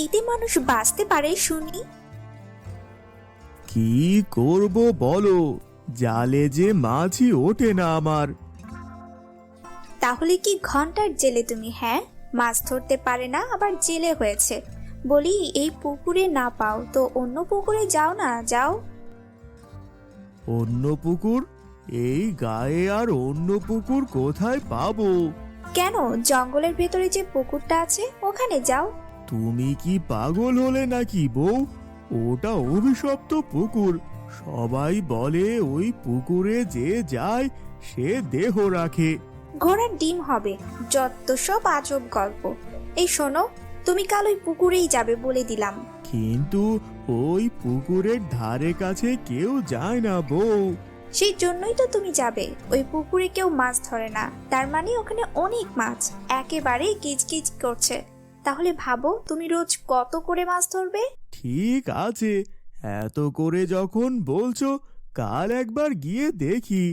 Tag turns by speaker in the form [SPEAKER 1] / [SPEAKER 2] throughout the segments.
[SPEAKER 1] এতে মানুষ বাঁচতে পারে শুনি?
[SPEAKER 2] কি করব বলো, জালে যে মাছই ওঠে না আমার।
[SPEAKER 1] তাহলে কি ঘন্টার জেলে তুমি? হ্যাঁ, মাছ ধরতে পারে না আবার জেলে হয়েছে। বলি এই পুকুরে না পাও তো অন্য পুকুরে যাও না, যাও।
[SPEAKER 2] অন্য পুকুর? এই গায়ে আর অন্য পুকুর কোথায় পাবো?
[SPEAKER 1] কেন, জঙ্গলের ভেতরে যে পুকুরটা আছে ওখানে যাও।
[SPEAKER 2] তুমি কি পাগল হলে নাকি বউ? ওটা অভিশপ্ত পুকুর। সবাই বলে ওই পুকুরে যে যায় সে দেহ রাখে।
[SPEAKER 1] ঘোড়ার ডিম হবে, যত সব আজব গল্প। এই শোনো, তুমি কাল ওই পুকুরেই যাবে বলে দিলাম।
[SPEAKER 2] কিন্তু ওই পুকুরের ধারে কাছে কেউ যায় না বউ।
[SPEAKER 1] সেই জন্যই তো তুমি যাবে। ওই পুকুরে কেউ মাছ ধরে না, তার মানে ওখানে অনেক মাছ একেবারে কিচকিচ করছে। তাহলে ভাবো তুমি রোজ কত করে মাছ ধরবে?
[SPEAKER 2] ঠিক আছে, এত করে যখন বলছো কাল একবার গিয়ে দেখি।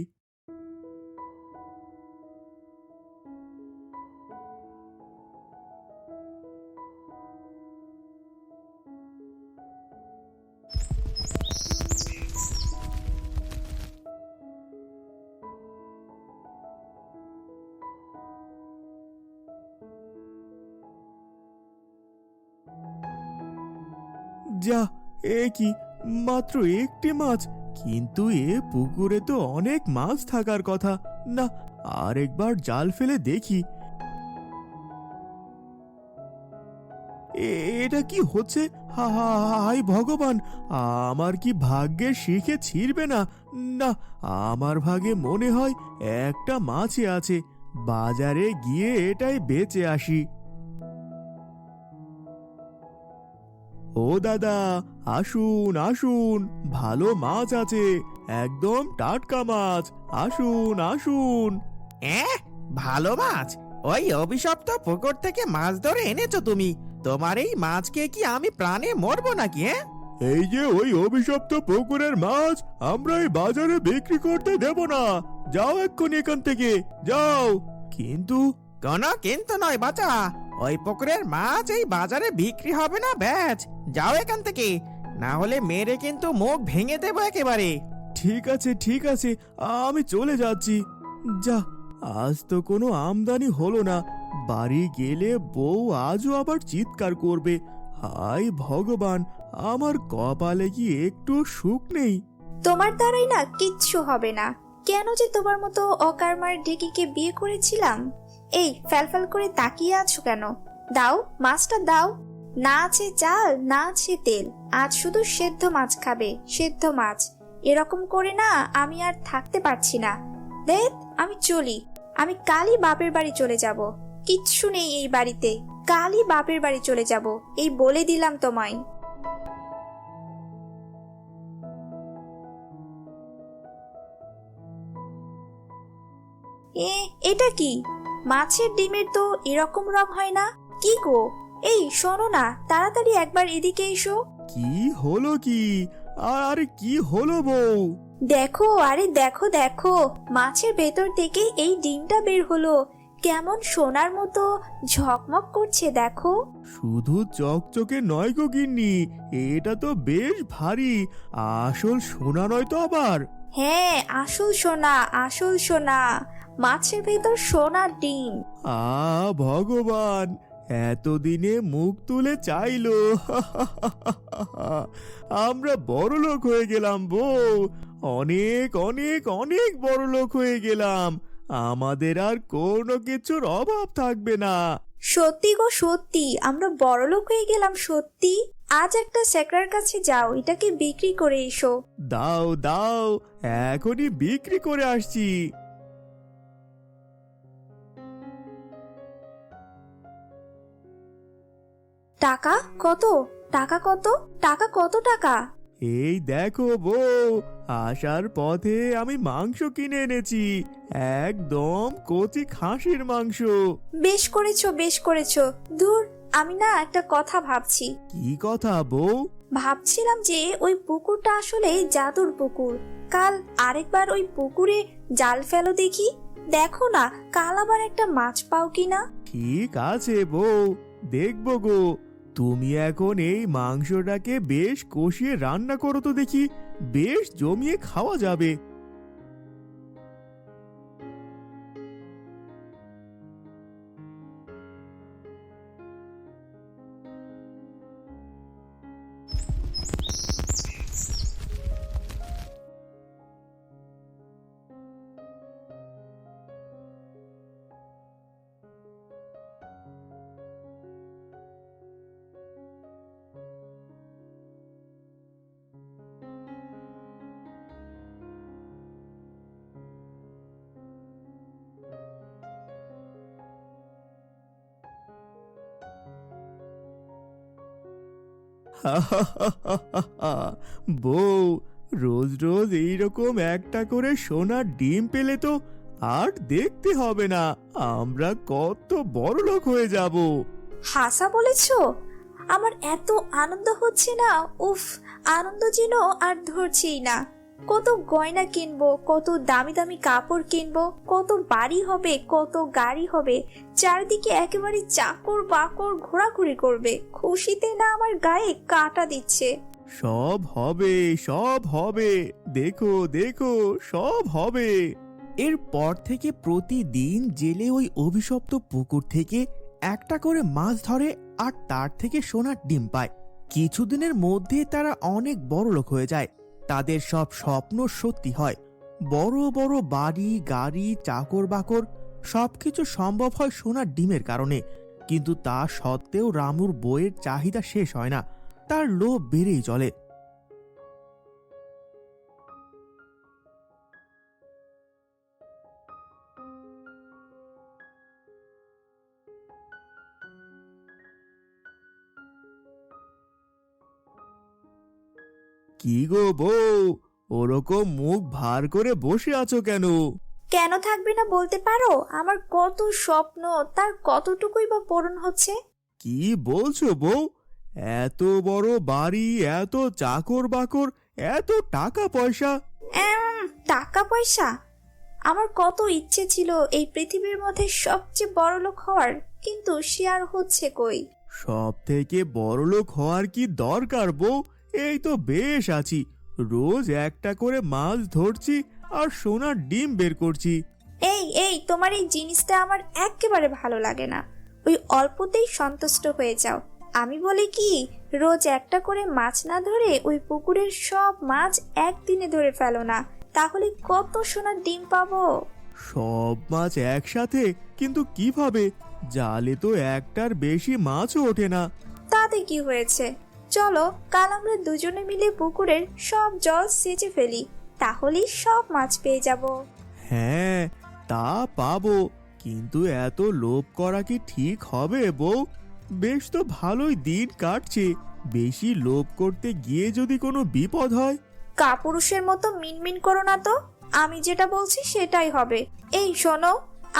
[SPEAKER 2] যা, এ কি, মাত্র একটি মাছ! কিন্তু এ পুকুরে তো অনেক মাছ থাকার কথা। না, আরেকবার জাল ফেলে দেখি। এটা কি হচ্ছে? হাই ভগবান, আমার কি ভাগ্যে শিখে ছিড়বে না? না, আমার ভাগে মনে হয় একটা মাছই আছে। বাজারে গিয়ে এটাই বেচে আসি। ও দাদা, আসুন আসুন, ভালো মাছ আছে, একদম টাটকা মাছ। আসুন আসুন।
[SPEAKER 3] ভালো মাছ? ওই অভিশপ্ত পুকুর থেকে মাছ ধরে এনেছো তুমি? তোমার এই মাছকে কি আমি প্রাণে মরবো নাকি?
[SPEAKER 2] এই যে ওই অভিশপ্ত পুকুরের মাছ আমরা এই বাজারে বিক্রি করতে দেব না। যাও এক্ষুনি এখান থেকে, যাও। কিন্তু
[SPEAKER 3] কোনো কিন্তু নয় বাছা, ওই পুকুরের মাছ এই বাজারে বিক্রি হবে না, ব্যাচ। যাও এখান থেকে, না হলে মেরে কিন্তু মুখ ভেঙে দেবো একেবারে।
[SPEAKER 2] ঠিক আছে ঠিক আছে, আমি চলে যাচ্ছি। যা, আজ তো কোনো আমদানি হলো না। বাড়ি গেলে বউ আজও আবার চিৎকার করবে। হায় ভগবান, আমার কপালে কি একটু সুখ নেই?
[SPEAKER 1] তোমার দ্বারাই না কিচ্ছু হবে না। কেন যে তোমার মতো অকারমার ঢেকিকে বিয়ে করেছিলাম। এই ফ্যালফ্যাল করে তাকিয়ে আছো কেন? দাও, মাছটা দাও। না আছে চাল, না আছে তেল, আজ শুধু সেদ্ধ মাছ খাবে, সেদ্ধ মাছ। এরকম করে না আমি আর থাকতে পারছি না। দেখ, আমি চলি। আমি কালই বাপের বাড়ি চলে যাব। কিচ্ছু নেই এই বাড়িতে, কালই বাপের বাড়ি চলে যাব, এই বলে দিলাম তোমায়। এটা কি? মাছের ডিমের তো এরকম রং হয় না। কি গো, এই শোনো না, তাড়াতাড়ি একবার এদিকে এসো।
[SPEAKER 2] কি হলো কি? আরে কি হলো বউ?
[SPEAKER 1] দেখো, আরে দেখো দেখো, মাছের ভেতর থেকে এই ডিমটা বের হলো। কেমন সোনার মতো ঝকমক করছে দেখো।
[SPEAKER 2] শুধু চকচকে নয় গো গিন্নি, এটা তো বেশ ভারী। আসল সোনা নয় তো আবার?
[SPEAKER 1] হ্যাঁ, আসল সোনা, আসল সোনা। মাছের ভেতর সোনার ডিম।
[SPEAKER 2] ভগবান, এতদিনে মুখ তুলে চাইলো। আমরা বড়লোক হয়ে গেলাম বউ। অনেক অনেক অনেক বড়লোক হয়ে গেলাম। আমাদের আর কোনো কিছুর অভাব থাকবে না।
[SPEAKER 1] সত্যি গো সত্যি, আমরা বড়লোক হয়ে গেলাম সত্যি। আজ একটা স্যাকরার কাছে যাও, এটাকে বিক্রি করে এসো।
[SPEAKER 2] দাও দাও, এখনই বিক্রি করে আসছি।
[SPEAKER 1] টাকা কত? টাকা কত? টাকা কত টাকা?
[SPEAKER 2] এই দেখো বউ, আসার পথে আমি মাংস কিনে এনেছি, একদম কচি খাসির মাংস।
[SPEAKER 1] বেশ করেছো, বেশ করেছো। ধুর, আমি না একটা কথা ভাবছি।
[SPEAKER 2] কি কথা বউ?
[SPEAKER 1] ভাবছিলাম যে ওই পুকুরটা আসলে জাদুর পুকুর। কাল আরেকবার ওই পুকুরে জাল ফেলো দেখি। দেখো না, কাল আবার একটা মাছ পাও কিনা।
[SPEAKER 2] ঠিক আছে বউ, দেখবো গো। তুমি এখন এই মাংসটাকে বেশ কষিয়ে রান্না করো তো দেখি, বেশ জমিয়ে খাওয়া যাবে। বউ, রোজ রোজ এইরকম একটা করে সোনার ডিম পেলে তো আর দেখতে হবে না, আমরা কত বড়লোক হয়ে যাব।
[SPEAKER 1] হাসা বলেছো? আমার এত আনন্দ হচ্ছে না, উফ, আনন্দ যেন আর ধরছেই না। কত গয়না কিনবো, কত দামি দামি কাপড় কিনবো, কত বাড়ি হবে, কত গাড়ি হবে, চারদিকে একেবারে চাকর বাকর ঘোরাঘুরি করবে। খুশিতে না আমার গায়ে কাঁটা দিচ্ছে।
[SPEAKER 2] সব হবে, সব হবে, দেখো দেখো, সব হবে। এরপর থেকে প্রতিদিন জেলে ওই অভিশপ্ত পুকুর থেকে একটা করে মাছ ধরে আর তার থেকে সোনার ডিম পায়। কিছুদিনের মধ্যে তারা অনেক বড়লোক হয়ে যায়, তাদের সব স্বপ্ন সত্যি হয়। বড় বড় বাড়ি, গাড়ি, চাকর বাকর সবকিছু সম্ভব হয় সোনার ডিমের কারণে। কিন্তু তা সত্ত্বেও রামুর বইয়ের চাহিদা শেষ হয় না, তার লোভ বেড়েই চলে। কি গো বউ, ওরকম মুখ ভার করে বসে আছো কেন?
[SPEAKER 1] কেন থাকবে না বলতে পারো? আমার কত স্বপ্ন, তার কতটুকুই বা পূরণ হচ্ছে।
[SPEAKER 2] কি বলছো বউ? এত বড় বাড়ি, এত চাকর বাকর, এত টাকা পয়সা।
[SPEAKER 1] টাকা পয়সা? আমার কত ইচ্ছে ছিল এই পৃথিবীর মধ্যে সবচেয়ে বড়লোক হওয়ার, কিন্তু সে আর হচ্ছে কই।
[SPEAKER 2] সব থেকে বড়লোক হওয়ার কি দরকার বউ? এই তো বেশ আছি, রোজ একটা করে মাছ ধরছি আর সোনার ডিম বের করছি।
[SPEAKER 1] এই এই তোমার এই জিনিসটা আমার একেবারে ভালো লাগে না। ওই অল্পতেই সন্তুষ্ট হয়ে যাও। আমি বলি কি, রোজ একটা করে মাছ না ধরে ওই পুকুরের সব মাছ একদিনে ধরে ফেলো না, তাহলে কত সোনার ডিম পাবো।
[SPEAKER 2] সব মাছ একসাথে? কিন্তু কিভাবে? জালে তো একটার বেশি মাছও ওঠে না।
[SPEAKER 1] তাতে কি হয়েছে, চলো কাল আমরা দুজনে মিলে পুকুরের সব জল সেচে ফেলি, তাহলেই সব মাছ পেয়ে যাব।
[SPEAKER 2] হ্যাঁ, তা পাবো, কিন্তু এত লোভ করা কি ঠিক হবে বউ? বেশ তো ভালোই দিন কাটছে, বেশি লোভ করতে গিয়ে যদি কোনো বিপদ হয়।
[SPEAKER 1] কাপুরুষের মতো মিনমিন করো না তো, আমি যেটা বলছি সেটাই হবে। এই শোনো,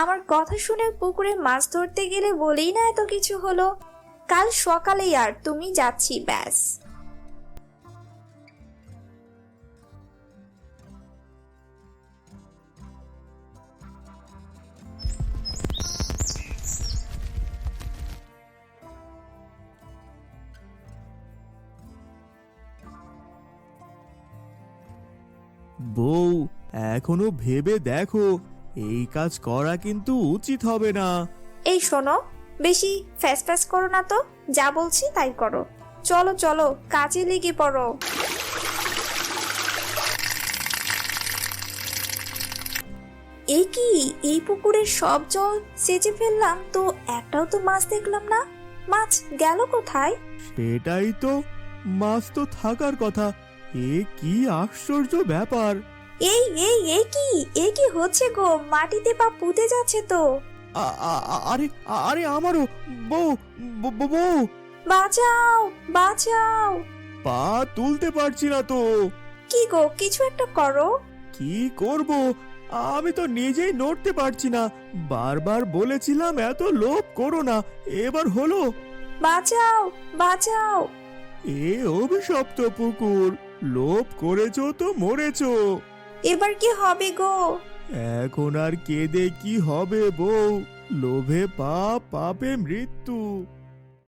[SPEAKER 1] আমার কথা শুনে পুকুরে মাছ ধরতে গেলে বলেই না এত কিছু হলো। কাল সকালেই আর তুমি যাচ্ছি, ব্যাস।
[SPEAKER 2] বউ, এখনো ভেবে দেখো, এই কাজ করা কিন্তু উচিত হবে না।
[SPEAKER 1] এই শোনো, বেশি ফ্যাস ফ্যাস করো না তো, যা বলছি তাই করো। চলো চলো, কাজে লেগে পড়ো। এই কি, এই পুকুরের সব জল সেচে ফেললাম তো একটাও তো মাছ দেখলাম না। মাছ গেল কোথায়?
[SPEAKER 2] সেটাই তো, মাছ তো থাকার কথা। এ কি আশ্চর্য ব্যাপার!
[SPEAKER 1] এই এই এ কি হচ্ছে গো, মাটিতে পা পুঁতে যাচ্ছে তো।
[SPEAKER 2] আরে আরে আমারও বউ, বউ,
[SPEAKER 1] বাঁচাও বাঁচাও।
[SPEAKER 2] পা তুলতে পারছি না তো।
[SPEAKER 1] কি গো, কিছু একটা করো।
[SPEAKER 2] কি করব, আমি তো নিজেই নড়তে পারছি না। বারবার বলেছিলাম এত লোভ করো না, এবার হলো।
[SPEAKER 1] বাঁচাও বাঁচাও।
[SPEAKER 2] এ অভিশপ্ত পুকুর, লোভ করেছো তো মরেছো।
[SPEAKER 1] এবার কি হবে গো?
[SPEAKER 2] এখন আর কেঁদে কি হবে বউ, লোভে পাপ, পাপে মৃত্যু।